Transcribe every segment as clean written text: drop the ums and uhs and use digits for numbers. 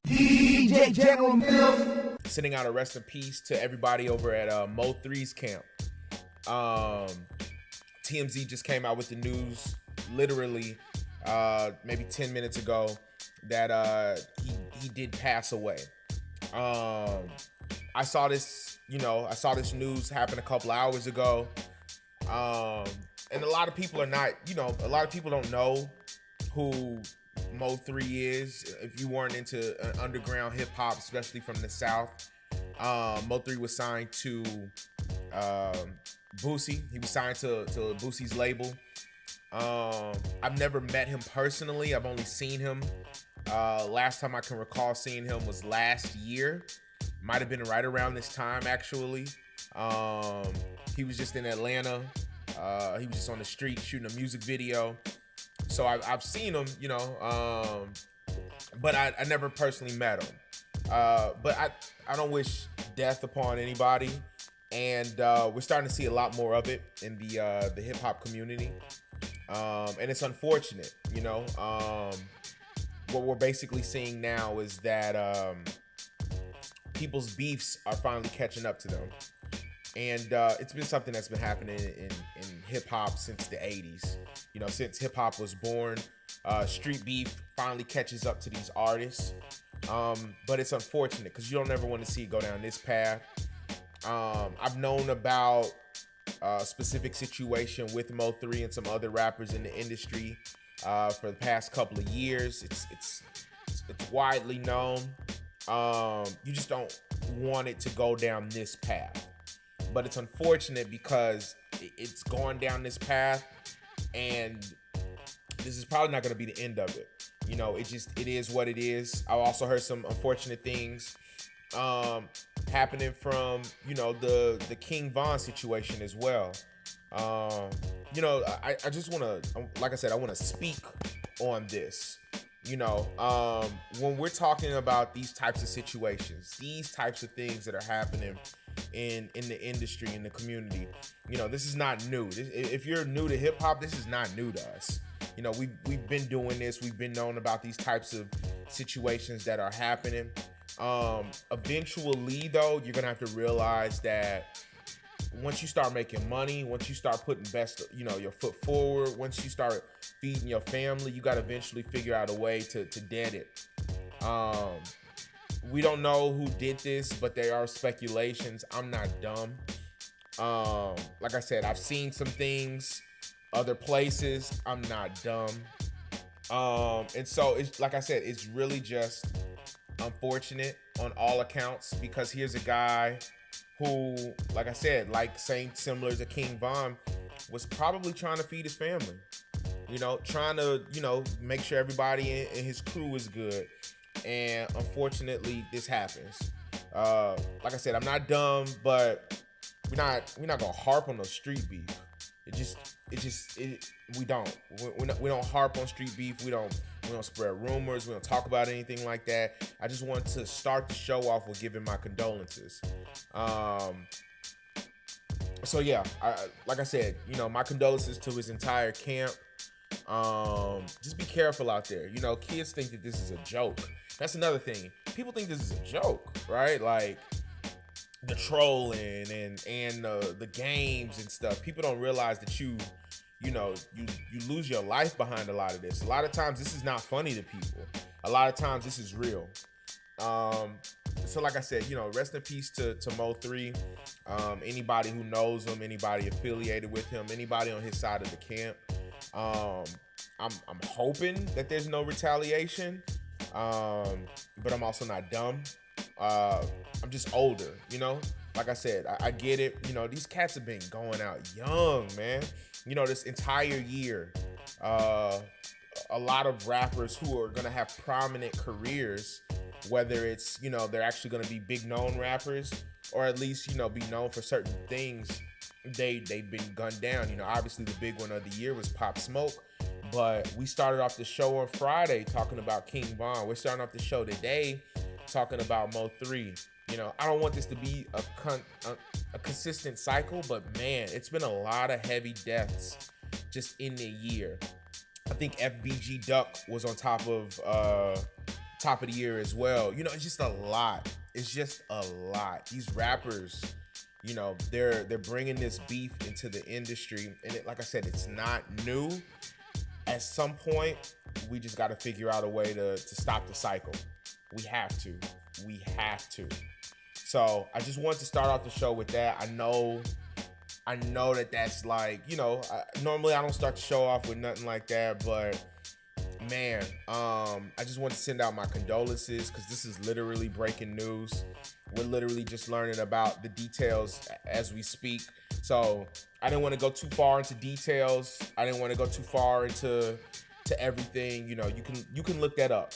DJ General Mills. Sending out a rest in peace to everybody over at Mo3's camp. TMZ just came out with the news literally maybe 10 minutes ago that he did pass away. I saw this news happen a couple hours ago. And a lot of people are not, a lot of people don't know who Mo3 is. If you weren't into underground hip hop, especially from the South, Mo3 was signed to Boosie. He was signed to Boosie's label. I've never met him personally. I've only seen him. Last time I can recall seeing him was last year. Might have been right around this time, actually. He was just in Atlanta. He was just on the street shooting a music video. So I've seen him, but I never personally met him. But I don't wish death upon anybody. And we're starting to see a lot more of it in the hip hop community. And it's unfortunate, what we're basically seeing now is that people's beefs are finally catching up to them. And it's been something that's been happening in hip hop since the 80s. Since hip hop was born, street beef finally catches up to these artists. But it's unfortunate because you don't ever want to see it go down this path. I've known about a specific situation with Mo3 and some other rappers in the industry for the past couple of years. It's widely known. You just don't want it to go down this path. But it's unfortunate because it's going down this path, and this is probably not going to be the end of it. It is what it is. I also heard some unfortunate things happening from, the King Von situation as well. I just want to, like I said, I want to speak on this. When we're talking about these types of situations, these types of things that are happening in the industry, in the community, this is not new. If you're new to hip hop, this is not new to us. We've been doing this. We've been known about these types of situations that are happening. Eventually, though, you're gonna have to realize that once you start making money, once you start putting your foot forward, once you start feeding your family, you got to eventually figure out a way to dead it. We don't know who did this, but there are speculations. I'm not dumb. Like I said, I've seen some things other places. I'm not dumb. And so it's like I said, it's really just unfortunate on all accounts, because here's a guy who, like I said, similar to King Von, was probably trying to feed his family, trying to, make sure everybody in his crew is good. And unfortunately, this happens. Like I said, I'm not dumb, but we're not gonna harp on the street beef. We don't harp on street beef. We don't spread rumors. We don't talk about anything like that. I just want to start the show off with giving my condolences. So yeah, like I said, my condolences to his entire camp. Just be careful out there. Kids think that this is a joke. That's another thing. People think this is a joke, right? Like the trolling and the games and stuff. People don't realize that you lose your life behind a lot of this. A lot of times this is not funny to people. A lot of times this is real. So like I said, rest in peace to Mo3. Anybody who knows him, anybody affiliated with him, anybody on his side of the camp. I'm hoping that there's no retaliation. But I'm also not dumb. I'm just older, Like I said, I get it. These cats have been going out young, man. This entire year. A lot of rappers who are gonna have prominent careers, whether it's, they're actually gonna be big known rappers, or at least, be known for certain things, they've been gunned down. Obviously the big one of the year was Pop Smoke. But we started off the show on Friday talking about King Von. We're starting off the show today talking about Mo3. I don't want this to be a consistent cycle, but man, it's been a lot of heavy deaths just in the year. I think FBG Duck was on top of top of the year as well. You know, it's just a lot. It's just a lot. These rappers, you know, they're bringing this beef into the industry, and like I said, it's not new. At some point, we just got to figure out a way to stop the cycle. We have to. So I just wanted to start off the show with that. I know that's like, you know, normally I don't start the show off with nothing like that, but man, I just want to send out my condolences, because this is literally breaking news. We're literally just learning about the details as we speak. So I didn't want to go too far into details. I didn't want to go too far into everything. You know, you can look that up.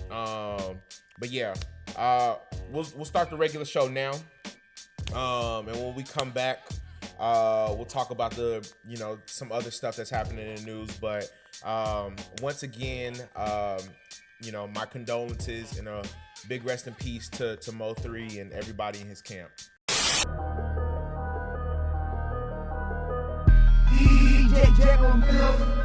But yeah, we'll start the regular show now. And when we come back, we'll talk about some other stuff that's happening in the news. But once again, my condolences and a big rest in peace to Mo3 and everybody in his camp. DJ General Mills.